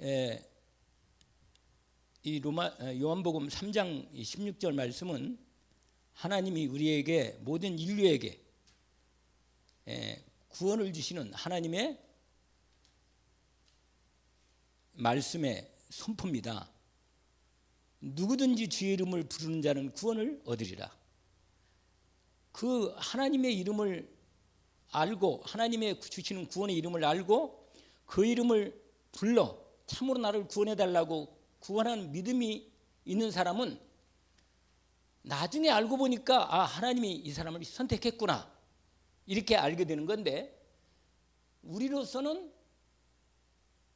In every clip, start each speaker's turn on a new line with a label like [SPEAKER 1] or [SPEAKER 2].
[SPEAKER 1] 에, 이 요한복음 3장 16절 말씀은 하나님이 우리에게 모든 인류에게 구원을 주시는 하나님의 말씀의 선포입니다. 누구든지 주의 이름을 부르는 자는 구원을 얻으리라. 그 하나님의 이름을 알고 하나님의 주시는 구원의 이름을 알고 그 이름을 불러 참으로 나를 구원해 달라고 구원하는 믿음이 있는 사람은 나중에 알고 보니까 하나님이 이 사람을 선택했구나 이렇게 알게 되는 건데, 우리로서는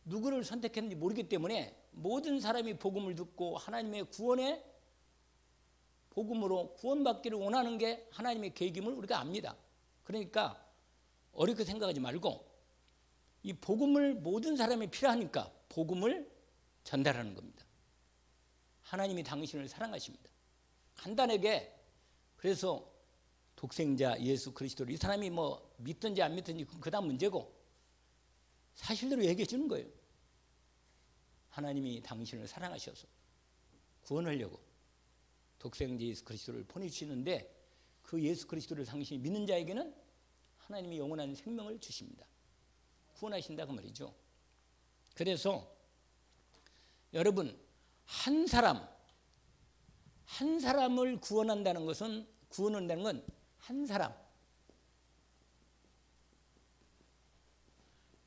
[SPEAKER 1] 누구를 선택했는지 모르기 때문에 모든 사람이 복음을 듣고 하나님의 구원의 복음으로 구원받기를 원하는 게 하나님의 계획임을 우리가 압니다. 그러니까 어렵게 생각하지 말고 이 복음을 모든 사람이 필요하니까 복음을 전달하는 겁니다. 하나님이 당신을 사랑하십니다. 간단하게. 그래서 독생자 예수 그리스도를 이 사람이 뭐 믿든지 안 믿든지 그다음 문제고 사실대로 얘기해 주는 거예요. 하나님이 당신을 사랑하셔서 구원하려고 독생자 예수 그리스도를 보내주시는데, 그 예수 그리스도를 당신이 믿는 자에게는 하나님이 영원한 생명을 주십니다. 구원하신다 그 말이죠. 그래서 여러분, 한 사람을 구원한다는 것은, 구원한다는 건 한 사람,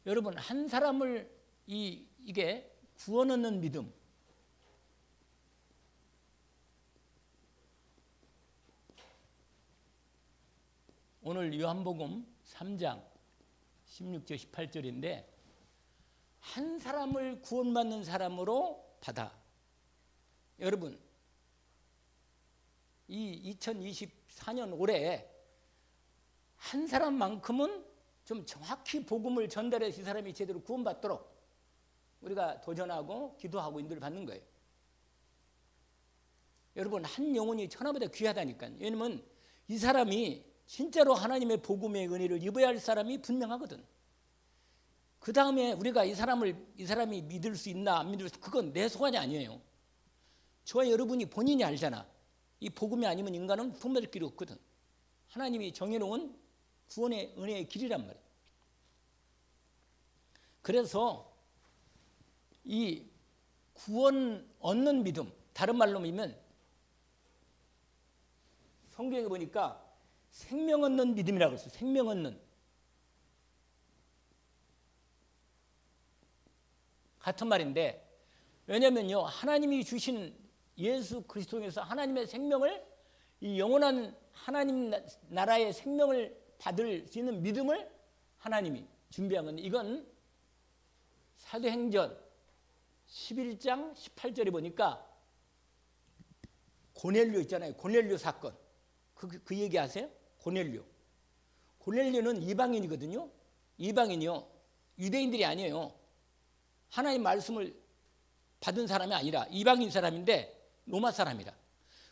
[SPEAKER 1] 여러분 한 사람을 이게 구원 얻는 믿음, 오늘 요한복음 3장 16절 18절인데 한 사람을 구원받는 사람으로 받아. 여러분 이 2024년 올해 한 사람만큼은 좀 정확히 복음을 전달해서 이 사람이 제대로 구원받도록 우리가 도전하고 기도하고 인도를 받는 거예요. 여러분 한 영혼이 천하보다 귀하다니까요. 왜냐하면 이 사람이 진짜로 하나님의 복음의 은혜를 입어야 할 사람이 분명하거든. 그 다음에 우리가 이 사람이 믿을 수 있나 안 믿을 수, 그건 내 소관이 아니에요. 저와 여러분이 본인이 알잖아. 이 복음이 아니면 인간은 구원받을 길이 없거든. 하나님이 정해놓은 구원의 은혜의 길이란 말이에요. 그래서 이 구원 얻는 믿음, 다른 말로 하면 성경에 보니까 생명 얻는 믿음이라고 했어요. 생명 얻는. 같은 말인데, 왜냐면요 하나님이 주신 예수 그리스도에서 하나님의 생명을, 이 영원한 하나님 나라의 생명을 받을 수 있는 믿음을 하나님이 준비한 건데, 이건 사도행전 11장 18절에 보니까 고넬료 있잖아요. 고넬료 사건. 그 얘기 아세요? 고넬료는 이방인이거든요. 이방인이요. 유대인들이 아니에요. 하나님 말씀을 받은 사람이 아니라 이방인 사람인데 로마 사람이라.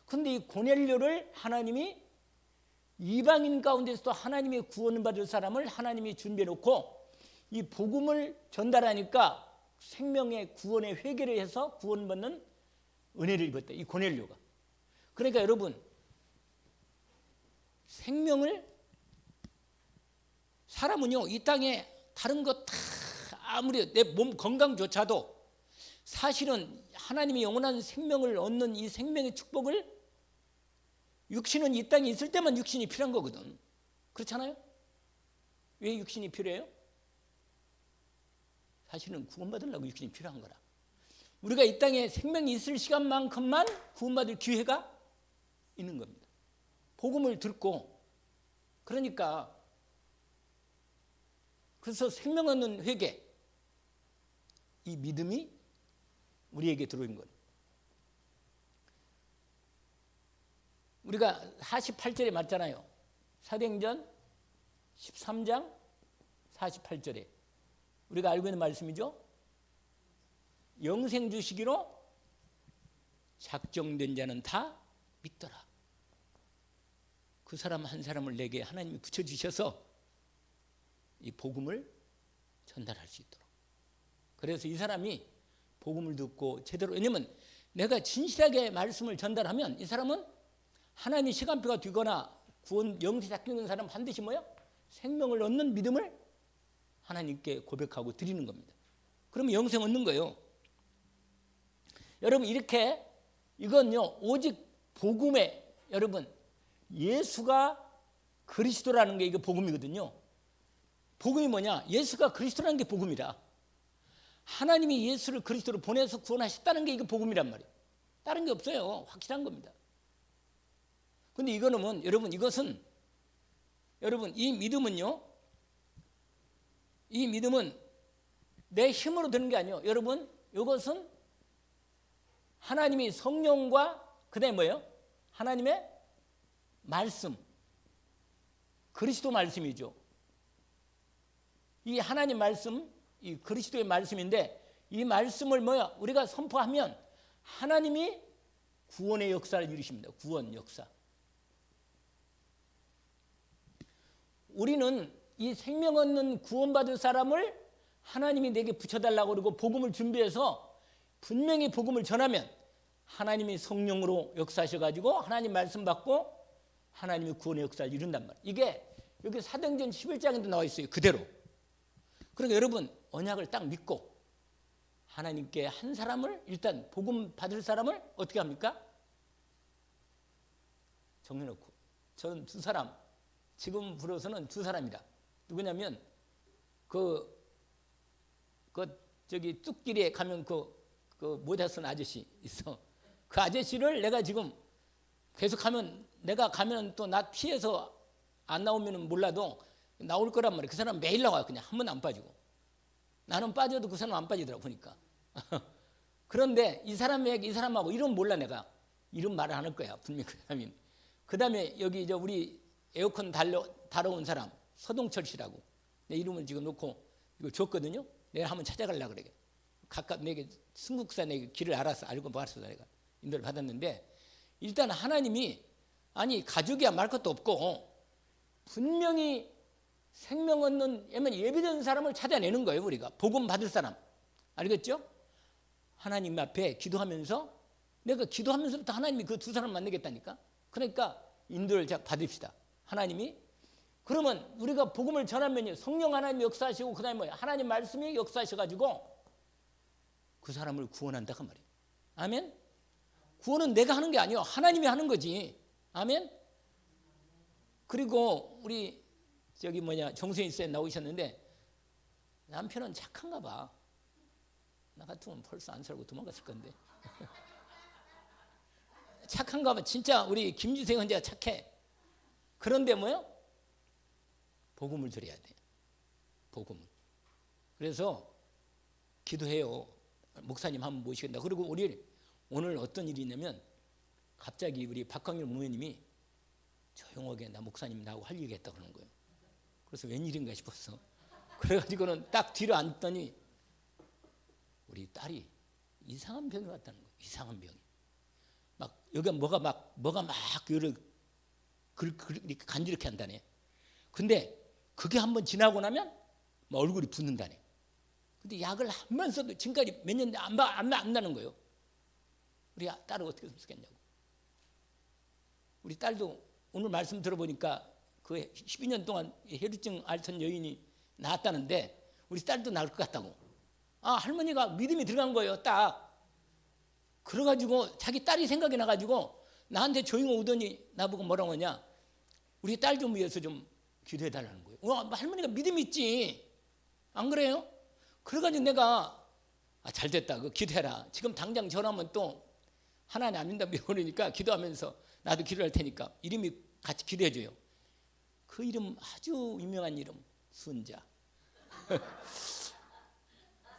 [SPEAKER 1] 그런데 이 고넬료를 하나님이 이방인 가운데서도 하나님의 구원받을 사람을 하나님이 준비해 놓고 이 복음을 전달하니까 생명의 구원의 회개를 해서 구원받는 은혜를 입었다. 이 고넬료가. 그러니까 여러분 생명을, 사람은요 이 땅에 다른 거 다 아무리 내 몸 건강조차도 사실은 하나님이 영원한 생명을 얻는 이 생명의 축복을, 육신은 이 땅에 있을 때만 육신이 필요한 거거든. 그렇잖아요? 왜 육신이 필요해요? 사실은 구원받으려고 육신이 필요한 거라. 우리가 이 땅에 생명이 있을 시간만큼만 구원받을 기회가 있는 겁니다. 복음을 듣고. 그러니까 그래서 생명 얻는 회개, 이 믿음이 우리에게 들어온 거예요. 우리가 48절에 맞잖아요. 사도행전 13장 48절에 우리가 알고 있는 말씀이죠. 영생 주시기로 작정된 자는 다 믿더라. 그 사람 한 사람을 내게 하나님이 붙여주셔서 이 복음을 전달할 수 있도록. 그래서 이 사람이 복음을 듣고 제대로, 왜냐면 내가 진실하게 말씀을 전달하면 이 사람은 하나님의 시간표가 되거나 구원 영세 잡히는 사람 반드시 뭐야? 생명을 얻는 믿음을 하나님께 고백하고 드리는 겁니다. 그러면 영생 얻는 거예요. 여러분 이렇게 이건요 오직 복음에 여러분 예수가 그리스도라는 게 이게 복음이거든요. 복음이 뭐냐? 예수가 그리스도라는 게 복음이라. 하나님이 예수를 그리스도로 보내서 구원하셨다는 게 이게 복음이란 말이에요. 다른 게 없어요. 확실한 겁니다. 근데 이거는 여러분 이것은 여러분 이 믿음은요. 이 믿음은 내 힘으로 되는 게 아니에요. 여러분 이것은 하나님이 성령과 그다음에 뭐예요? 하나님의 말씀. 그리스도 말씀이죠. 이 하나님 말씀, 이 그리스도의 말씀인데 이 말씀을 뭐야? 우리가 선포하면 하나님이 구원의 역사를 이루십니다. 구원 역사. 우리는 이 생명 얻는 구원받을 사람을 하나님이 내게 붙여달라고 그러고 복음을 준비해서 분명히 복음을 전하면 하나님이 성령으로 역사하셔가지고 하나님 말씀 받고 하나님이 구원의 역사를 이룬단 말이에요. 이게 여기 사도행전 11장에도 나와 있어요. 그대로. 그러니까 여러분 언약을 딱 믿고 하나님께 한 사람을 일단 복음 받을 사람을 어떻게 합니까? 정해놓고 저는 두 사람 지금 불어서는 두 사람이다. 누구냐면 저기 뚝길에 가면 그 모자 쓴 아저씨 있어. 그 아저씨를 내가 지금 계속 하면 내가 가면 또 나 피해서 안 나오면 몰라도 나올 거란 말이야. 그 사람 매일 나와요. 그냥 한 번도 안 빠지고. 나는 빠져도 그 사람 안 빠지더라고 보니까. 그런데 이 사람하고 이름 몰라 내가. 이름 말을 안 할 거야. 분명히 그 사람이. 그 다음에 여기 우리 에어컨 달아온 사람 서동철 씨라고. 내 이름을 지금 놓고 이거 줬거든요. 내가 한번 찾아가려고 그래. 내게 순국사 내게 길을 알고 봤어. 내가 인도를 받았는데 일단 하나님이 아니 가족이야 말 것도 없고 분명히 생명 얻는 예비된 사람을 찾아내는 거예요. 우리가 복음 받을 사람 알겠죠? 하나님 앞에 기도하면서 내가 기도하면서부터 하나님이 그 두 사람 만나겠다니까. 그러니까 인도를 받읍시다. 하나님이 그러면 우리가 복음을 전하면요 성령 하나님이 역사하시고 그 다음에 뭐야? 하나님 말씀이 역사하셔가지고 그 사람을 구원한다 그 말이에요. 아멘? 구원은 내가 하는 게 아니에요. 하나님이 하는 거지. 아멘? 그리고 우리 정수인 쌤 나오셨는데 남편은 착한가 봐. 나 같으면 벌써 안 살고 도망갔을 건데. 착한가 봐. 진짜 우리 김주생 혼자 착해. 그런데 뭐요? 복음을 드려야 돼. 복음을. 그래서 기도해요. 목사님 한번 모시겠다. 그리고 오늘 어떤 일이 있냐면 갑자기 우리 박광일 목사님이 조용하게 나 목사님 나하고 할 얘기가 있다고 그러는 거예요. 그래서 웬일인가 싶었어. 그래가지고는 딱 뒤로 앉더니 우리 딸이 이상한 병이 왔다는 거예요. 이상한 병이. 막 여기가 뭐가 막 이렇게 간지럽게 한다네. 근데 그게 한번 지나고 나면 막 얼굴이 붓는다네. 근데 약을 하면서도 지금까지 몇 년 안 나는 거예요. 우리 딸을 어떻게 쓰겠냐고. 우리 딸도 오늘 말씀 들어보니까 그 12년 동안 혈루증 앓던 여인이 나았다는데 우리 딸도 나을 것 같다고. 할머니가 믿음이 들어간 거예요. 딱. 그래가지고 자기 딸이 생각이 나가지고 나한테 조용히 오더니 나보고 뭐라고 하냐. 우리 딸 좀 위해서 좀 기도해달라는 거예요. 할머니가 믿음이 있지. 안 그래요? 그래가지고 내가 잘 됐다. 그 기도해라. 지금 당장 전화하면 또 하나님 안 믿는다고 그러니까 기도하면서 나도 기도할 테니까 이름이 같이 기도해줘요. 그 이름 아주 유명한 이름 순자.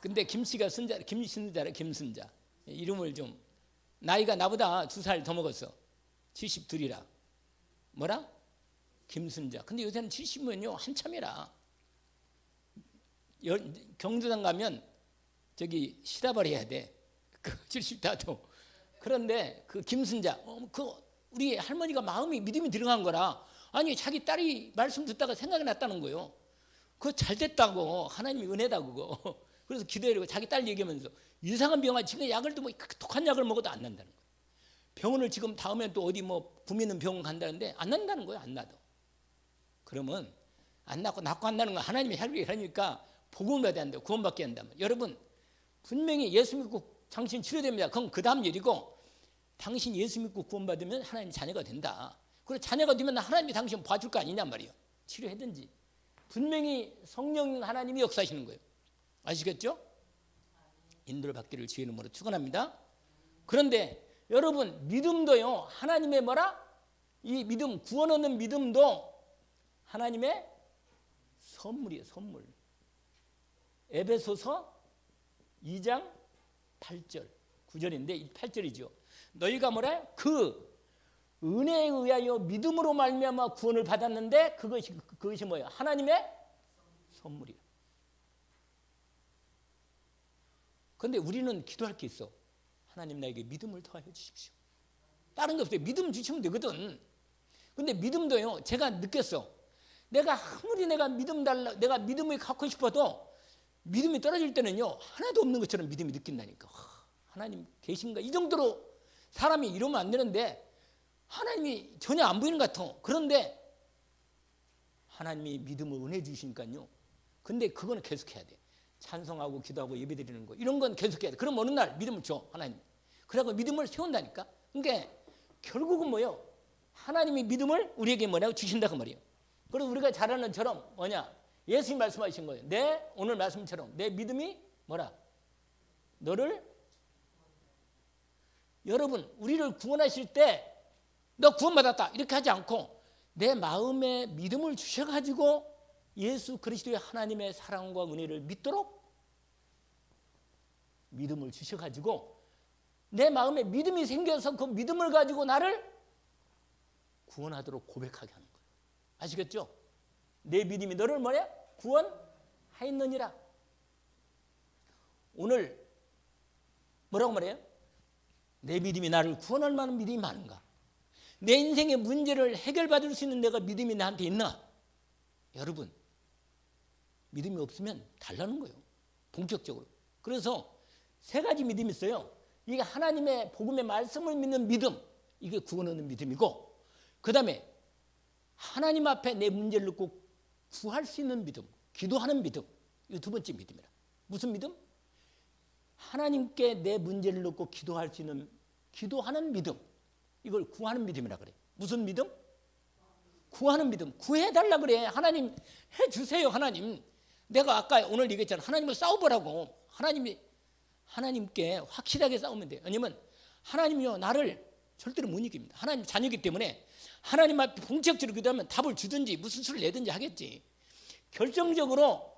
[SPEAKER 1] 근데 김씨가 김순자. 이름을 좀 나이가 나보다 2살 더 먹었어. 72이라. 뭐라? 김순자. 근데 요새는 70이면요 한참이라. 경주당 가면 저기 시다발 해야 돼. 그 70다도. 그런데 그 김순자, 우리 할머니가 마음이 믿음이 들어간 거라. 아니 자기 딸이 말씀 듣다가 생각이 났다는 거예요. 그거 잘 됐다고. 하나님이 은혜다 그거. 그래서 기도해라고 자기 딸 얘기하면서 이상한 병아 지금 약을 뭐 독한 약을 먹어도 안 난다는 거예요. 병원을 지금 다음에 또 어디 뭐 부미는 병원 간다는데 안 난다는 거예요. 안 나도. 그러면 안 낫고 안 나는 건 하나님의 해결이니까 복음을 받아야 한다. 구원받게 한다면 여러분 분명히 예수 믿고 당신 치료됩니다. 그건 그 다음 일이고 당신 예수 믿고 구원받으면 하나님 자녀가 된다. 그리고 자녀가 되면 하나님이 당신 봐줄 거 아니냐 말이에요. 치료하든지. 분명히 성령 하나님이 역사하시는 거예요. 아시겠죠? 인도를 받기를 주의 이름으로 축원합니다. 그런데 여러분 믿음도요. 하나님의 뭐라? 이 믿음 구원 얻는 믿음도 하나님의 선물이에요. 선물. 에베소서 2장 8절 9절인데 8절이죠. 너희가 뭐래? 그 은혜에 의하여 믿음으로 말미암아 구원을 받았는데 그것이 뭐예요? 하나님의 선물이에요. 그런데 우리는 기도할 게 있어. 하나님 나에게 믿음을 더하여 주십시오. 다른 게 없어요. 믿음 주시면 되거든. 근데 믿음도요. 제가 느꼈어. 내가 아무리 내가 믿음 달라, 내가 믿음을 갖고 싶어도 믿음이 떨어질 때는요. 하나도 없는 것처럼 믿음이 느낀다니까. 하나님 계신가? 이 정도로 사람이 이러면 안 되는데 하나님이 전혀 안 보이는 것 같아. 그런데 하나님이 믿음을 은혜 주시니까요. 근데 그거는 계속해야 돼. 찬송하고 기도하고 예배드리는 거 이런 건 계속해야 돼. 그럼 어느 날 믿음을 줘 하나님. 그러고 믿음을 세운다니까. 그러니까 결국은 뭐예요? 하나님이 믿음을 우리에게 뭐냐고 주신다고 말이에요. 그래서 우리가 잘 아는 처럼 뭐냐? 예수님 말씀하신 거예요. 내 오늘 말씀처럼 내 믿음이 뭐라? 너를 여러분 우리를 구원하실 때 너 구원받았다 이렇게 하지 않고 내 마음에 믿음을 주셔가지고 예수 그리스도의 하나님의 사랑과 은혜를 믿도록 믿음을 주셔가지고 내 마음에 믿음이 생겨서 그 믿음을 가지고 나를 구원하도록 고백하게 하는 거예요. 아시겠죠? 내 믿음이 너를 뭐냐? 구원하였느니라. 오늘 뭐라고 말해요? 내 믿음이 나를 구원할 만한 믿음이 많은가? 내 인생의 문제를 해결받을 수 있는 내가 믿음이 나한테 있나? 여러분 믿음이 없으면 달라는 거예요. 본격적으로. 그래서 세 가지 믿음이 있어요. 이게 하나님의 복음의 말씀을 믿는 믿음. 이게 구원 얻는 믿음이고 그 다음에 하나님 앞에 내 문제를 놓고 구할 수 있는 믿음. 기도하는 믿음. 이거 두 번째 믿음이라. 무슨 믿음? 하나님께 내 문제를 놓고 기도할 수 있는 기도하는 믿음. 이걸 구하는 믿음이라 그래. 무슨 믿음? 구하는 믿음. 구해달라 그래. 하나님 해주세요. 하나님. 내가 아까 오늘 얘기했잖아. 하나님을 싸워보라고. 하나님께 확실하게 싸우면 돼요. 왜냐면 하나님이요 나를 절대로 못 이깁니다. 하나님 자녀이기 때문에 하나님 앞에 본격적으로 기도하면 답을 주든지 무슨 수를 내든지 하겠지. 결정적으로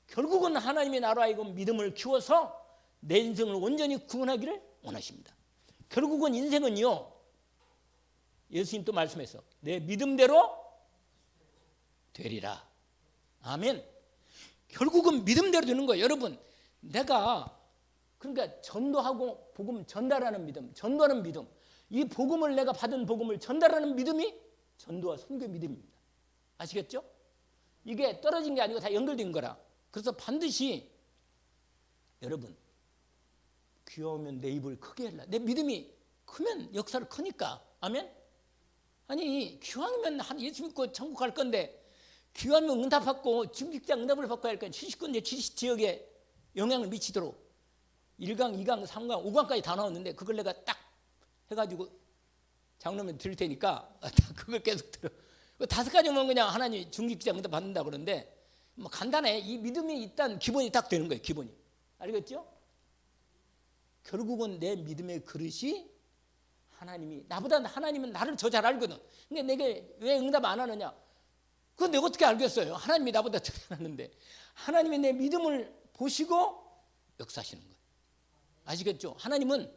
[SPEAKER 1] 결국은 하나님이 나로 하여금 믿음을 키워서 내 인생을 온전히 구원하기를 원하십니다. 결국은 인생은요. 예수님 또 말씀했어. 내 믿음대로 되리라. 아멘. 결국은 믿음대로 되는 거예요. 여러분 내가 그러니까 전도하고 복음 전달하는 믿음. 전도하는 믿음. 이 복음을 내가 받은 복음을 전달하는 믿음이 전도와 선교 믿음입니다. 아시겠죠? 이게 떨어진 게 아니고 다 연결된 거라. 그래서 반드시 여러분 귀여우면 내 입을 크게 해라. 내 믿음이 크면 역사를 크니까. 아멘? 아니 귀하면 예수 믿고 천국 갈 건데 귀하면 응답받고 중직자 응답을 받고 할 거니까 70군데 70지역에 영향을 미치도록 1강, 2강, 3강, 5강까지 다 나왔는데 그걸 내가 딱 해가지고 장로님 드릴 테니까 그걸 계속 들어. 5가지면 그냥 하나님 중직자 응답 받는다 그러는데 뭐 간단해. 이 믿음이 일단 기본이 딱 되는 거예요. 기본이. 알겠죠? 결국은 내 믿음의 그릇이 하나님이 나보다 하나님은 나를 더 잘 알거든. 근데 내게 왜 응답 안 하느냐? 그건 내가 어떻게 알겠어요? 하나님이 나보다 더 잘 아는데 하나님이 내 믿음을 보시고 역사하시는 거예요. 아시겠죠? 하나님은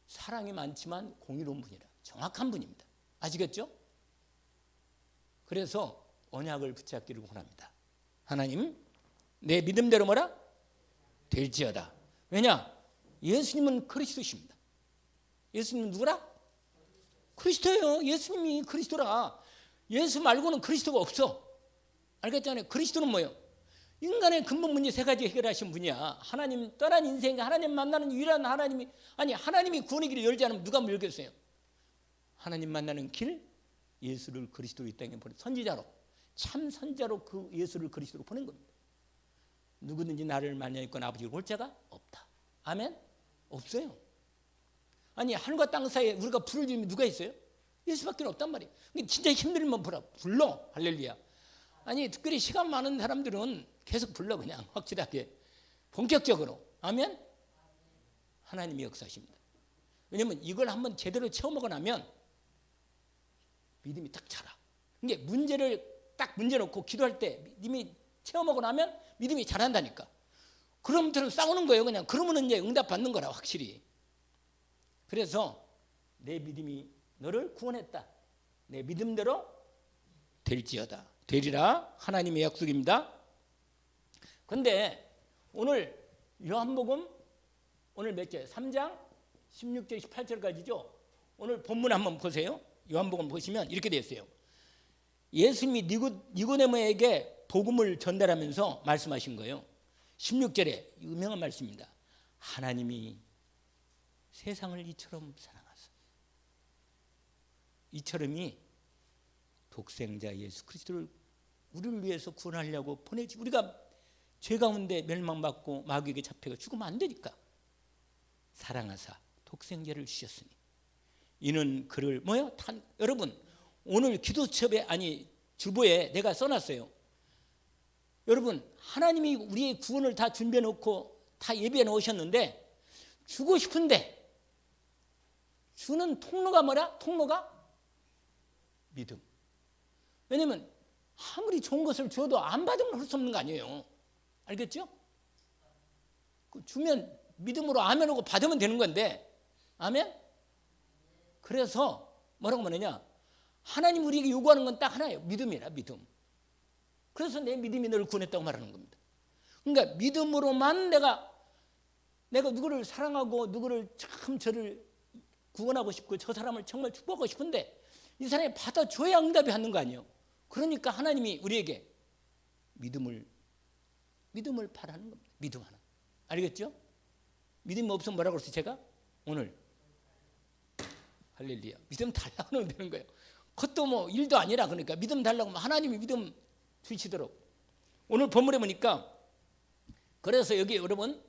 [SPEAKER 1] 사랑이 많지만 공의로운 분이라 정확한 분입니다. 아시겠죠? 그래서 언약을 붙잡기를 원합니다. 하나님 내 믿음대로 뭐라? 될지어다. 왜냐? 예수님은 그리스도십니다. 예수님은 누구라? 그리스도예요. 예수님이 그리스도라. 예수 말고는 그리스도가 없어. 알겠잖아요. 그리스도는 뭐예요? 인간의 근본 문제 세 가지 해결하신 분이야. 하나님 떠난 인생에 하나님 만나는 유일한 하나님이, 아니 하나님이 구원의 길을 열지 않으면 누가 열겠어요? 하나님 만나는 길, 예수를 그리스도로 이 땅에 보낸 선지자로, 참 선지자로 그 예수를 그리스도로 보낸 겁니다. 누구든지 나를 만나있거나 아버지를 볼 자가 없다. 아멘? 없어요. 아니 하늘과 땅 사이에 우리가 부를 이름이 누가 있어요? 예수밖에 없단 말이에요. 진짜 힘들면 불러. 할렐루야. 아니 특별히 시간 많은 사람들은 계속 불러, 그냥 확실하게 본격적으로. 아멘? 하나님이 역사하십니다. 왜냐하면 이걸 한번 제대로 체험하고 나면 믿음이 딱 자라. 이게 문제를 딱 문제 놓고 기도할 때 믿음이 체험하고 나면 믿음이 자란다니까. 그럼부터는 싸우는 거예요. 그냥 그러면 이제 응답 받는 거라, 확실히. 그래서 내 믿음이 너를 구원했다. 내 믿음대로 될지어다. 되리라. 하나님의 약속입니다. 그런데 오늘 요한복음 오늘 몇 절? 3장 16절 18절까지죠. 오늘 본문 한번 보세요. 요한복음 보시면 이렇게 되어 있어요. 예수님이 니고데모에게 복음을 전달하면서 말씀하신 거예요. 16절에 유명한 말씀입니다. 하나님이 세상을 이처럼 사랑하사. 이처럼이 독생자 예수 그리스도를 우리를 위해서 구원하려고 보내지. 우리가 죄 가운데 멸망받고 마귀에게 잡혀가 죽으면 안 되니까 사랑하사 독생자를 주셨으니 이는 그를 뭐요? 여러분 오늘 기도첩에 아니 주보에 내가 써놨어요. 여러분 하나님이 우리의 구원을 다 준비해 놓고 다 예비해 놓으셨는데 주고 싶은데 주는 통로가 뭐라? 통로가 믿음. 왜냐면 아무리 좋은 것을 줘도 안 받으면 할 수 없는 거 아니에요. 알겠죠? 주면 믿음으로 아멘 하고 받으면 되는 건데. 아멘? 그래서 뭐라고 말하냐? 하나님 우리에게 요구하는 건 딱 하나예요. 믿음이라, 믿음. 그래서 내 믿음이 너를 구원했다고 말하는 겁니다. 그러니까 믿음으로만 내가 누구를 사랑하고 누구를 참 저를 구원하고 싶고 저 사람을 정말 축복하고 싶은데 이 사람이 받아줘야 응답이 하는 거 아니에요. 그러니까 하나님이 우리에게 믿음을 바라는 겁니다. 믿음 하나. 알겠죠? 믿음이 없으면 뭐라고 그랬어요? 제가 오늘 할렐루야. 믿음 달라고 하면 되는 거예요. 그것도 뭐 일도 아니라 그러니까 믿음 달라고 하면 하나님이 믿음 주시도록. 오늘 본문에 보니까 그래서 여기 여러분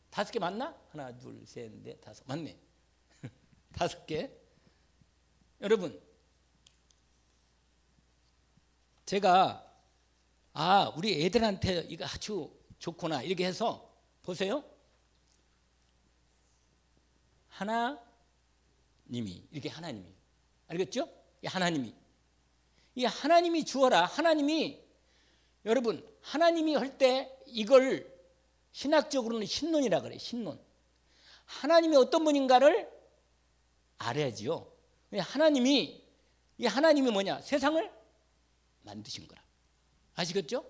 [SPEAKER 1] 다섯 개 맞나? 하나, 둘, 셋, 넷, 다섯. 맞네. 다섯 개. 여러분, 제가 우리 애들한테 이거 아주 좋구나 이렇게 해서 보세요. 하나님이 이렇게 하나님이 알겠죠? 이 하나님이 주어라. 하나님이 여러분 하나님이 할 때 이걸 신학적으로는 신론이라 그래. 신론. 하나님이 어떤 분인가를 알아야지요. 하나님이 뭐냐? 세상을 만드신 거라. 아시겠죠?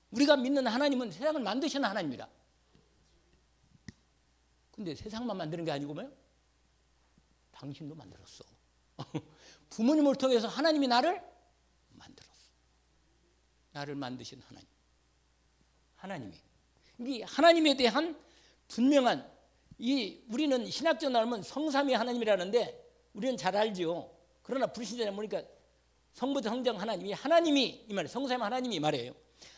[SPEAKER 1] 우리가 믿는 하나님은 세상을 만드시는 하나님이라. 근데 세상만 만드는 게 아니고 뭐요? 당신도 만들었어. 부모님을 통해서 하나님이 나를 만들었어. 나를 만드신 하나님이. 이 하나님에 대한 분명한 우리는 신학적 나오면 성삼위 하나님이라는데 우리는 잘 알죠. 그러나 불신자는 보니까 성부터 성장 하나님이 이 말이에요. 성삼위 하나님이 말이에요.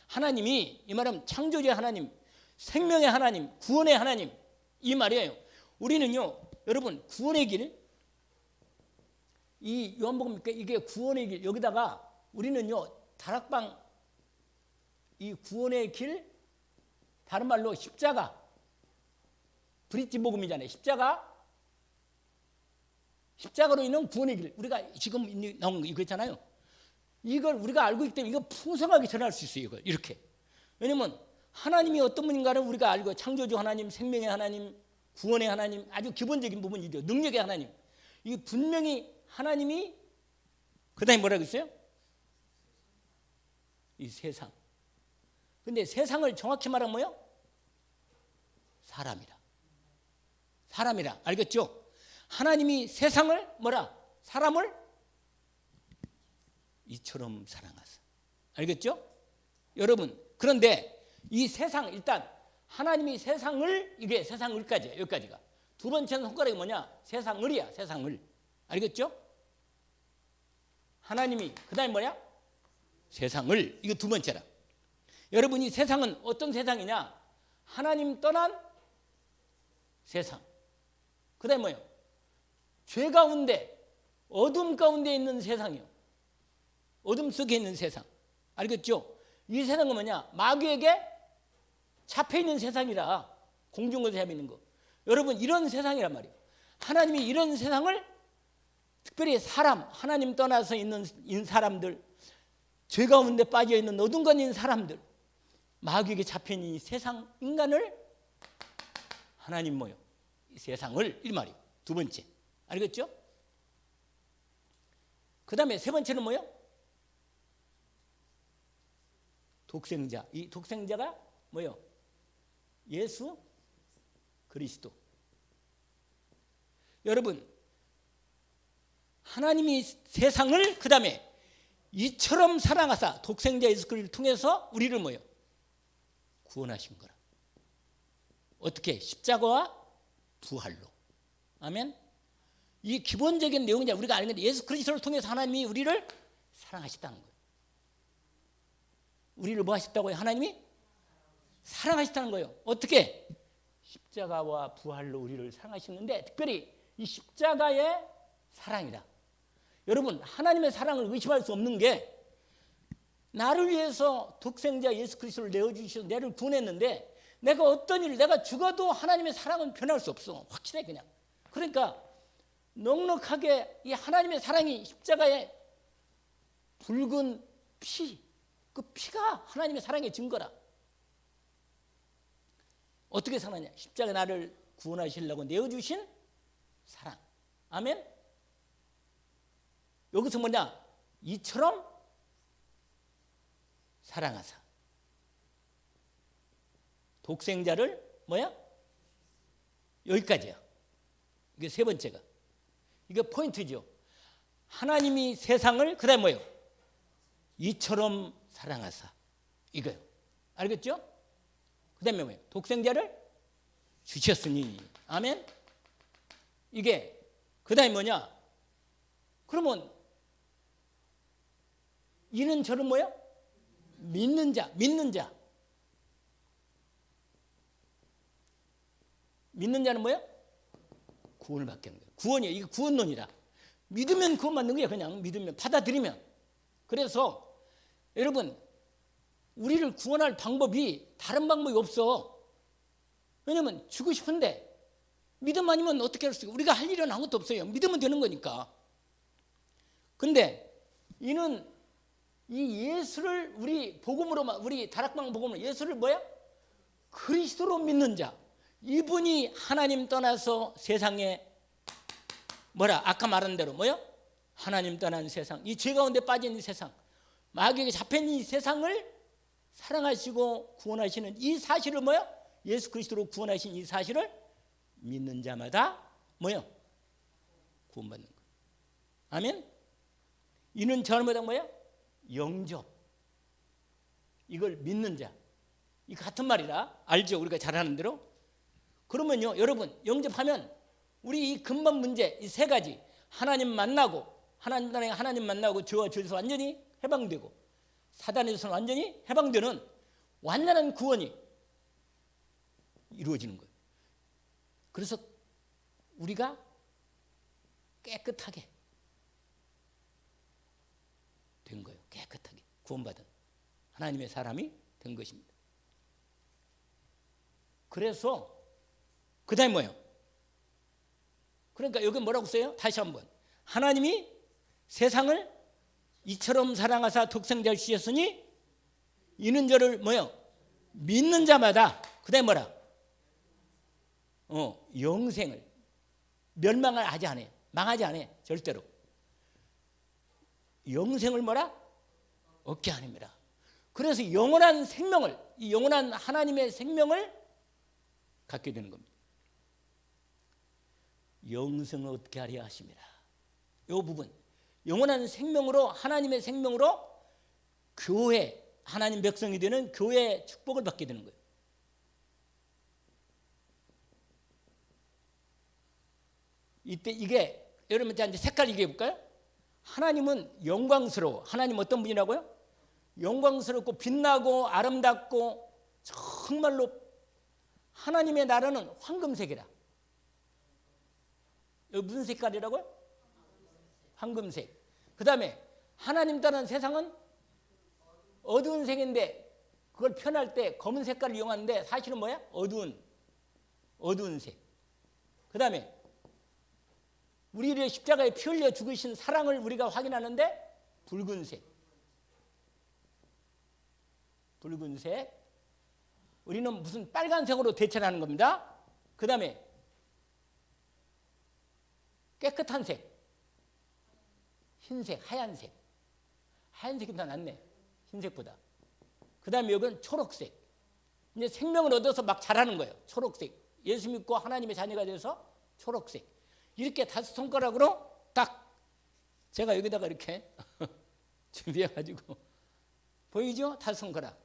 [SPEAKER 1] 하나님이 이 말은 창조주의 하나님, 생명의 하나님, 구원의 하나님 이 말이에요. 우리는요, 여러분 구원의 길, 이 요한복음 이게 구원의 길 여기다가 우리는요 다락방 이 구원의 길 다른 말로 십자가 브릿지 복음이잖아요. 십자가로 인한 구원의 길. 우리가 지금 나온 거 이거 있잖아요. 이걸 우리가 알고 있기 때문에 이거 풍성하게 전할 수 있어요. 이걸 이렇게. 왜냐면 하나님이 어떤 분인가를 우리가 알고 창조주 하나님, 생명의 하나님, 구원의 하나님 아주 기본적인 부분이죠. 능력의 하나님. 이 분명히 하나님이 그다음에 뭐라고 했어요? 이 세상. 근데 세상을 정확히 말하면 뭐요? 사람이라. 알겠죠? 하나님이 세상을 뭐라? 사람을 이처럼 사랑하사. 알겠죠? 여러분, 그런데 이 세상, 일단 하나님이 세상을, 이게 세상을까지야. 여기까지가. 두 번째 손가락이 뭐냐? 세상을이야. 세상을. 알겠죠? 하나님이, 그 다음에 뭐야? 세상을. 이거 두 번째라. 여러분, 이 세상은 어떤 세상이냐? 하나님 떠난 세상. 그 다음에 뭐예요? 죄 가운데, 어둠 가운데 있는 세상이요. 어둠 속에 있는 세상. 알겠죠? 이 세상은 뭐냐? 마귀에게 잡혀있는 세상이라. 공중에서 잡혀있는 거. 여러분, 이런 세상이란 말이에요. 하나님이 이런 세상을 특별히 사람, 하나님 떠나서 있는 사람들, 죄 가운데 빠져있는 어둠 가운데 있는 사람들, 마귀에게 잡혀있는 이 세상 인간을 하나님 뭐요? 이 세상을, 이 말이에요. 두 번째. 알겠죠? 그 다음에 세 번째는 뭐요? 독생자. 이 독생자가 뭐요? 예수 그리스도. 여러분, 하나님이 세상을 그 다음에 이처럼 사랑하사 독생자 예수 그리스도를 통해서 우리를 뭐요? 구원하신 거라. 어떻게? 십자가와 부활로. 아멘. 이 기본적인 내용이냐 우리가 아는 건데, 예수 그리스도를 통해서 하나님이 우리를 사랑하셨다는 거예요. 우리를 뭐 하셨다고요? 하나님이 사랑하셨다는 거예요. 어떻게? 십자가와 부활로 우리를 사랑하시는데, 특별히 이 십자가의 사랑이다. 여러분, 하나님의 사랑을 의심할 수 없는 게, 나를 위해서 독생자 예수 그리스도를 내어주셔서 나를 구원했는데, 내가 어떤 일을, 내가 죽어도 하나님의 사랑은 변할 수 없어. 확실해 그냥. 그러니까 넉넉하게 이 하나님의 사랑이 십자가의 붉은 피, 그 피가 하나님의 사랑의 증거라. 어떻게 사랑하냐? 십자가 나를 구원하시려고 내어주신 사랑. 아멘. 여기서 뭐냐? 이처럼 사랑하사. 독생자를 뭐야? 여기까지야. 이게 세 번째가. 이게 포인트죠. 하나님이 세상을 그 다음에 뭐예요? 이처럼 사랑하사. 이거요. 알겠죠? 그 다음에 뭐예요? 독생자를 주셨으니. 아멘. 이게 그 다음에 뭐냐? 그러면 이는 저는 뭐예요? 믿는 자. 믿는 자. 믿는 자는 뭐예요? 구원을 받게 하는 거예요. 구원이에요. 이거 구원론이라. 믿으면 구원 받는 거예요. 그냥 믿으면, 받아들이면. 그래서 여러분, 우리를 구원할 방법이 다른 방법이 없어. 왜냐하면 주고 싶은데 믿음 아니면 어떻게 할 수 있어요? 우리가 할 일은 아무것도 없어요. 믿으면 되는 거니까. 근데 이는 이 예수를 우리 복음으로만, 우리 다락방 복음으로 예수를 뭐야? 그리스도로 믿는 자. 이분이 하나님 떠나서 세상에 뭐라? 아까 말한 대로 뭐요? 하나님 떠난 세상, 이 죄 가운데 빠진 이 세상, 마귀에게 잡힌 이 세상을 사랑하시고 구원하시는 이 사실을 뭐요? 예수 그리스도로 구원하신 이 사실을 믿는 자마다 뭐요? 구원받는 거. 아멘. 이는 저마다 뭐요? 영접. 이걸 믿는 자. 이 같은 말이라 알죠? 우리가 잘 하는 대로. 그러면요, 여러분, 영접하면 우리 이 근본 문제 이 세 가지, 하나님 만나고, 하나님 만나고 죄와 죄에서 완전히 해방되고 사단에서 완전히 해방되는 완전한 구원이 이루어지는 거예요. 그래서 우리가 깨끗하게 된 거예요. 깨끗하게 구원받은 하나님의 사람이 된 것입니다. 그래서 그 다음에 뭐예요? 그러니까 여기 뭐라고 써요? 다시 한번. 하나님이 세상을 이처럼 사랑하사 독생자를 주셨으니 이는 저를 뭐요? 믿는 자마다 그 다음에 뭐라? 영생을, 멸망을 하지 않아요. 망하지 않아요. 절대로. 영생을 뭐라? 얻게 하느니라. 그래서 영원한 생명을, 이 영원한 하나님의 생명을 갖게 되는 겁니다. 영생을 얻게 하려 하십니다. 이 부분, 영원한 생명으로, 하나님의 생명으로 교회, 하나님 백성이 되는 교회의 축복을 받게 되는 거예요. 이때 이게 여러분 이제 색깔 얘기해 볼까요? 하나님은 영광스러워. 하나님 어떤 분이라고요? 영광스럽고 빛나고 아름답고 정말로 하나님의 나라는 황금색이라. 여기 무슨 색깔이라고요? 황금색. 그 다음에 하나님 따른 세상은 어두운 색인데 그걸 표현할 때 검은 색깔을 이용하는데 사실은 뭐야? 어두운 색. 그 다음에 우리를 십자가에 피 흘려 죽으신 사랑을 우리가 확인하는데 붉은색. 우리는 무슨 빨간색으로 대체하는 겁니다. 그 다음에 깨끗한 색, 흰색, 하얀색. 하얀색이 더 낫네, 흰색보다. 그 다음에 여기는 초록색. 이제 생명을 얻어서 막 자라는 거예요. 초록색. 예수 믿고 하나님의 자녀가 돼서 초록색. 이렇게 5손가락으로 딱 제가 여기다가 이렇게 준비해가지고 보이죠? 5손가락.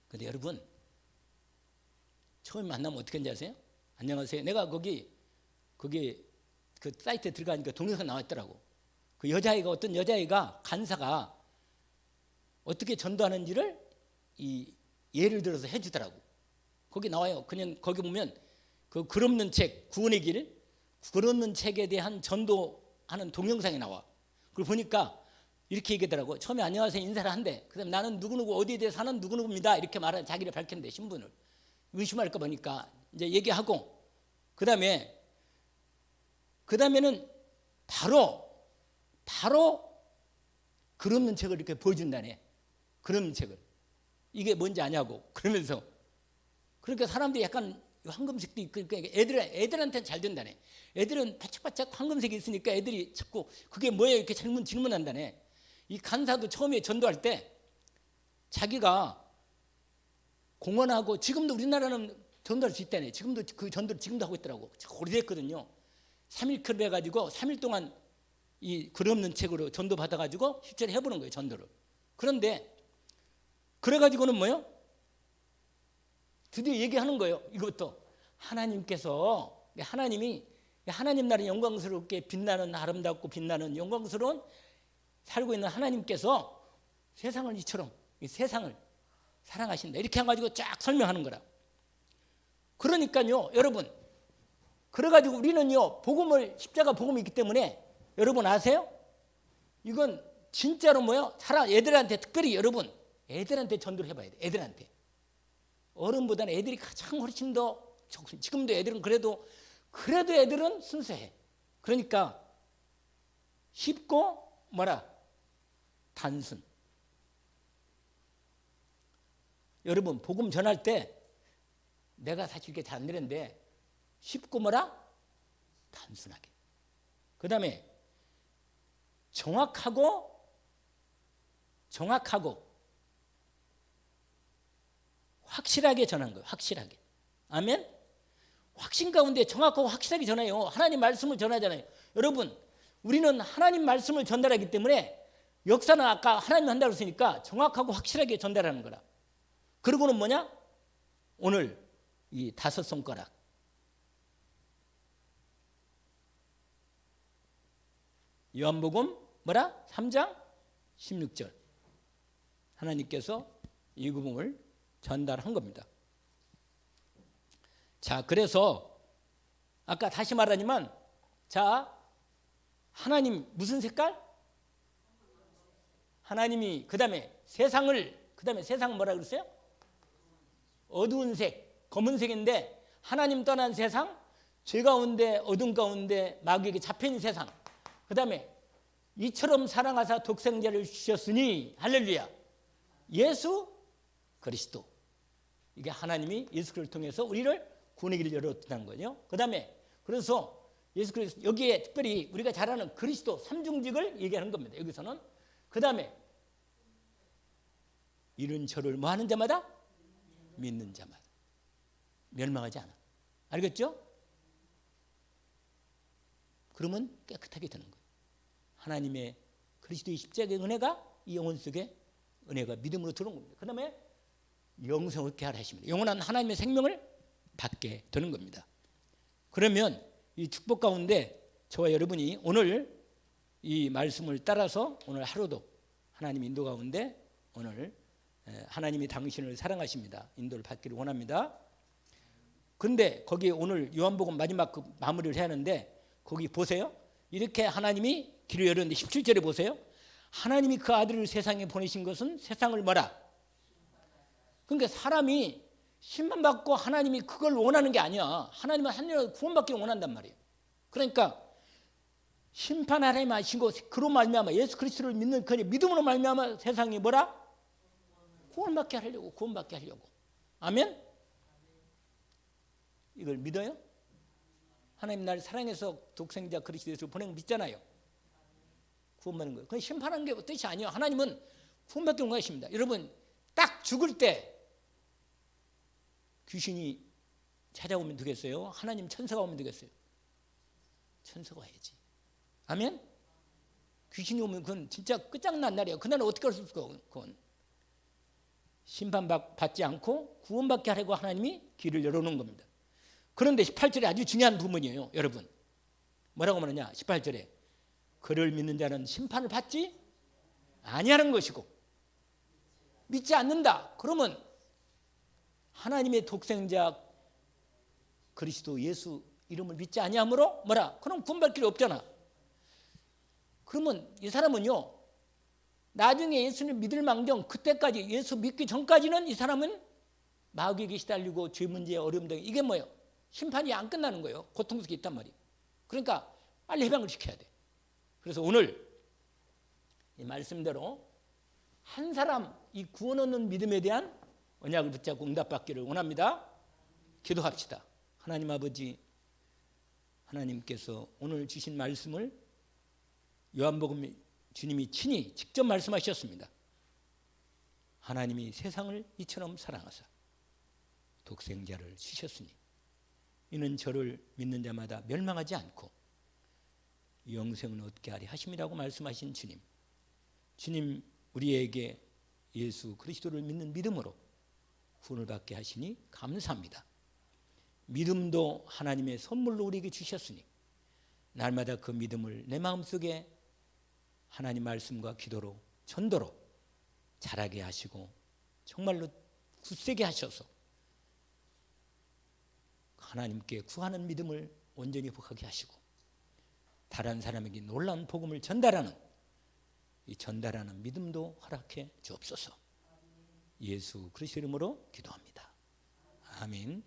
[SPEAKER 1] 근데 여러분 처음 만나면 어떻게 하는지 아세요? 안녕하세요. 내가 거기 그 사이트에 들어가니까 동영상 나왔더라고. 그 여자아이가, 어떤 여자아이가 간사가 어떻게 전도하는지를 이 예를 들어서 해주더라고. 거기 나와요. 그냥 거기 보면 그 글 없는 책, 구원의 길, 글 없는 책에 대한 전도하는 동영상이 나와. 그걸 보니까 이렇게 얘기하더라고. 처음에 안녕하세요 인사를 한대. 그다음에 나는 누구누구 어디에 대해 사는 누구누구입니다. 이렇게 말하는, 자기를 밝혔는데 신분을 의심할까 보니까 이제 얘기하고, 그다음에는 바로 글 없는 책을 이렇게 보여준다네. 글 없는 책을. 이게 뭔지 아냐고. 그러면서 그러니까 사람들이 약간 황금색도 있고, 그러니까 애들한테는 잘 된다네. 애들은 바짝바짝 황금색이 있으니까 애들이 자꾸 그게 뭐예요? 이렇게 질문한다네. 이 간사도 처음에 전도할 때 자기가 공헌하고, 지금도 우리나라는 전도할 수 있다네. 지금도 그 전도를 지금도 하고 있더라고. 오래됐거든요. 3일 클럽 해가지고 3일 동안 이 글 없는 책으로 전도 받아가지고 실제로 해보는 거예요, 전도를. 그런데 그래가지고는 뭐요? 드디어 얘기하는 거예요. 이것도 하나님께서, 하나님이 하나님 나라의 영광스럽게 빛나는, 아름답고 빛나는 영광스러운 살고 있는 하나님께서 세상을 이처럼, 이 세상을 사랑하신다. 이렇게 해가지고 쫙 설명하는 거라. 그러니까요, 여러분, 그래가지고 우리는요, 복음을, 십자가 복음이 있기 때문에 여러분 아세요? 이건 진짜로 뭐요? 애들한테, 특별히 여러분, 애들한테 전도를 해봐야 돼. 애들한테. 어른보다는 애들이 가장 훨씬 더, 지금도 애들은 그래도 애들은 순수해. 그러니까 쉽고 단순. 여러분 복음 전할 때 내가 사실 이게 잘 안 되는데 쉽고 단순하게. 그 다음에 정확하고 확실하게 전한 거예요. 확실하게. 아멘. 확신 가운데 정확하고 확실하게 전해요. 하나님 말씀을 전하잖아요. 여러분, 우리는 하나님 말씀을 전달하기 때문에 역사는 아까 하나님 한다고 했으니까 정확하고 확실하게 전달하는 거라. 그리고는 뭐냐? 오늘 이 5손가락. 요한복음 3장 16절. 하나님께서 이 복음을 전달한 겁니다. 자, 그래서 아까 다시 말하지만, 자, 하나님 무슨 색깔? 하나님이 그다음에 세상 뭐라 그랬어요? 어두운 색, 검은색인데 하나님 떠난 세상, 죄 가운데 어둠 가운데 마귀에게 잡힌 세상. 그다음에 이처럼 사랑하사 독생자를 주셨으니 할렐루야. 예수 그리스도. 이게 하나님이 예수 그리스도를 통해서 우리를 구원의 길을 열어줬다는 거죠. 그다음에 그래서 예수 그리스도, 여기에 특별히 우리가 잘 아는 그리스도 삼중직을 얘기하는 겁니다. 여기서는. 그다음에 이런 저를 뭐 하는 자마다? 믿는 자마다. 멸망하지 않아. 알겠죠? 그러면 깨끗하게 되는 거예요. 하나님의 그리스도의 십자가의 은혜가 이 영혼 속에 은혜가 믿음으로 들어온 겁니다. 그 다음에 영생을 얻게 하라 하십니다. 영원한 하나님의 생명을 받게 되는 겁니다. 그러면 이 축복 가운데 저와 여러분이 오늘 이 말씀을 따라서 오늘 하루도 하나님 인도 가운데 오늘 하나님이 당신을 사랑하십니다. 인도를 받기를 원합니다. 그런데 거기 오늘 요한복음 마지막 그 마무리를 해야 하는데 거기 보세요. 이렇게 하나님이 길을 열었는데 17절에 보세요. 하나님이 그 아들을 세상에 보내신 것은 세상을 뭐라? 그러니까 사람이 심판받고 하나님이 그걸 원하는 게 아니야. 하나님은 하나님을 구원받기를 원한단 말이에요. 그러니까 심판하지 마시고 그로 말미암아 예수 그리스도를 믿는 그 믿음으로 말미암아 세상이 뭐라? 구원받게 하려고 구원받게 하려고. 아멘? 이걸 믿어요? 하나님 날 사랑해서 독생자 그리스도 예수를 보낸 거 믿잖아요. 구원받는 거예요. 그건 심판하는 게 뜻이 아니에요. 하나님은 구원받기 원하십니다. 여러분 딱 죽을 때 귀신이 찾아오면 되겠어요? 하나님 천사가 오면 되겠어요? 천사가 와야지. 아멘? 귀신이 오면 그건 진짜 끝장난 날이에요. 그날은 어떻게 할 수 없어? 그건 심판받지 않고 구원받게 하려고 하나님이 길을 열어놓은 겁니다. 그런데 18절에 아주 중요한 부분이에요. 여러분 뭐라고 말하냐? 18절에 그를 믿는 자는 심판을 받지 아니하는 것이고 믿지 않는다. 그러면 하나님의 독생자 그리스도 예수 이름을 믿지 아니함으로 뭐라? 그럼 구원받을 길이 없잖아. 그러면 이 사람은요 나중에 예수를 믿을 망정 그때까지 예수 믿기 전까지는 이 사람은 마귀에게 시달리고 죄 문제 어려움 등 이게 뭐예요? 심판이 안 끝나는 거예요. 고통 속에 있단 말이에요. 그러니까 빨리 해방을 시켜야 돼. 그래서 오늘 이 말씀대로 한 사람 이 구원 얻는 믿음에 대한 언약을 붙잡고 응답받기를 원합니다. 기도합시다. 하나님 아버지, 하나님께서 오늘 주신 말씀을 요한복음 주님이 친히 직접 말씀하셨습니다. 하나님이 세상을 이처럼 사랑하사 독생자를 주셨으니 이는 저를 믿는 자마다 멸망하지 않고 영생을 얻게 하리 하심이라고 말씀하신 주님. 주님 우리에게 예수 그리스도를 믿는 믿음으로 구원을 받게 하시니 감사합니다. 믿음도 하나님의 선물로 우리에게 주셨으니 날마다 그 믿음을 내 마음속에 하나님 말씀과 기도로 전도로 자라게 하시고 정말로 굳세게 하셔서 하나님께 구하는 믿음을 온전히 복하게 하시고 다른 사람에게 놀라운 복음을 전달하는 이 전달하는 믿음도 허락해 주옵소서. 예수 그리스도 이름으로 기도합니다. 아멘.